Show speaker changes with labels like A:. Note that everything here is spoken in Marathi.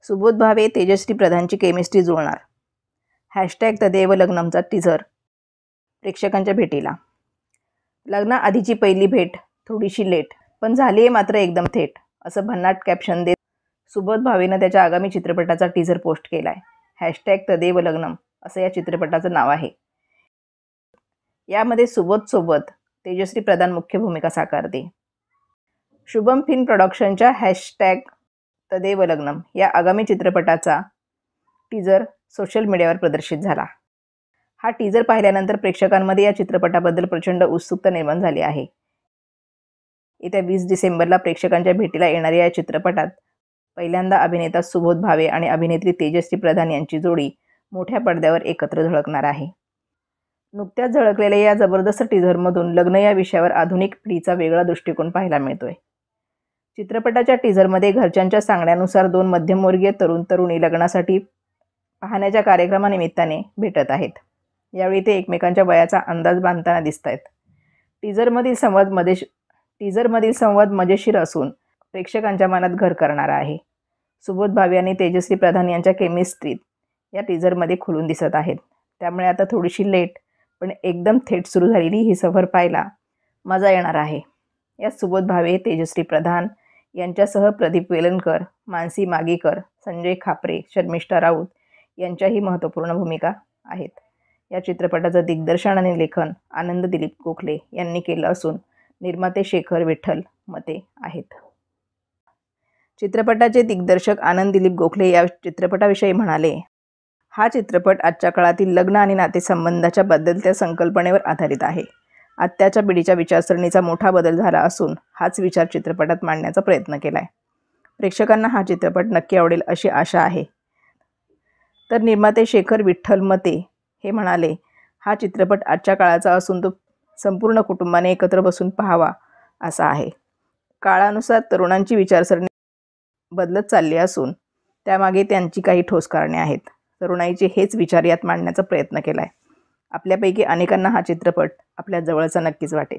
A: सुबोध भावे तेजश्री प्रधानची केमिस्ट्री जुळणार. #तदेव लग्नमचा टीझर प्रेक्षकांच्या भेटीला. लग्नाआधीची पहिली भेट थोडीशी लेट, पण झाली आहे मात्र एकदम थेट, असं भन्नाट कॅप्शन देत सुबोध भावेनं त्याच्या आगामी चित्रपटाचा टीझर पोस्ट केलाय. #तदेव लग्नम असं या चित्रपटाचं नाव आहे. यामध्ये सुबोधसोबत तेजश्री प्रधान मुख्य भूमिका साकारते. शुभम फिल्म प्रोडक्शनच्या #तदेव लग्नम या आगामी चित्रपटाचा टीझर सोशल मीडियावर प्रदर्शित झाला. हा टीझर पाहिल्यानंतर प्रेक्षकांमध्ये या चित्रपटाबद्दल प्रचंड उत्सुकता निर्माण झाली आहे. येत्या 20 डिसेंबरला प्रेक्षकांच्या भेटीला येणाऱ्या या चित्रपटात पहिल्यांदा अभिनेता सुबोध भावे आणि अभिनेत्री तेजश्री प्रधान यांची जोडी मोठ्या पडद्यावर एकत्र झळकणार आहे. नुकत्याच झळकलेल्या या जबरदस्त टीझरमधून लग्न या विषयावर आधुनिक पिढीचा वेगळा दृष्टिकोन पाहायला मिळतोय. चित्रपटाच्या टीझरमध्ये घरच्यांच्या सांगण्यानुसार 2 मध्यमवर्गीय तरुण-तरुणी लग्नासाठी पाहण्याच्या कार्यक्रमानिमित्ताने भेटत आहेत. यावेळी ते एकमेकांच्या वयाचा अंदाज बांधताना दिसतायत. टीझरमधील संवाद मजेशीर असून प्रेक्षकांच्या मनात घर करणारा आहे. सुबोध भावे आणि तेजश्री प्रधान यांच्या केमिस्ट्रीत या टीझरमध्ये खुलून दिसत आहेत. त्यामुळे आता थोडीशी लेट पण एकदम थेट सुरू झालेली ही सफर पाहायला मजा येणार आहे. यात सुबोध भावे, तेजश्री प्रधान यांच्यासह प्रदीप वेलणकर, मानसी मागीकर, संजय खापरे, शर्मिष्ठा राऊत यांच्याही महत्त्वपूर्ण भूमिका आहेत. या चित्रपटाचं दिग्दर्शन आणि लेखन आनंद दिलीप गोखले यांनी केलं असून निर्माते शेखर विठ्ठल मते आहेत. चित्रपटाचे दिग्दर्शक आनंद दिलीप गोखले या चित्रपटाविषयी म्हणाले, हा चित्रपट आजच्या काळातील लग्न आणि नातेसंबंधाच्या बदलत्या संकल्पनेवर आधारित आहे. आत्ताच्या पिढीच्या विचारसरणीचा मोठा बदल झाला असून हाच विचार चित्रपटात मांडण्याचा प्रयत्न केलाय. प्रेक्षकांना हा चित्रपट नक्की आवडेल अशी आशा आहे. तर निर्माते शेखर विठ्ठल मते हे म्हणाले, हा चित्रपट आजच्या काळाचा असून तो संपूर्ण कुटुंबाने एकत्र बसून पाहावा असा आहे. काळानुसार तरुणांची विचारसरणी बदलत चालली असून त्यामागे त्यांची काही ठोस कारणे आहेत. तरुणाईचे हेच विचार यात मांडण्याचा प्रयत्न केलाय. आपल्यापैकी अनेकांना हा चित्रपट आपल्या जवळचा नक्कीच वाटेल.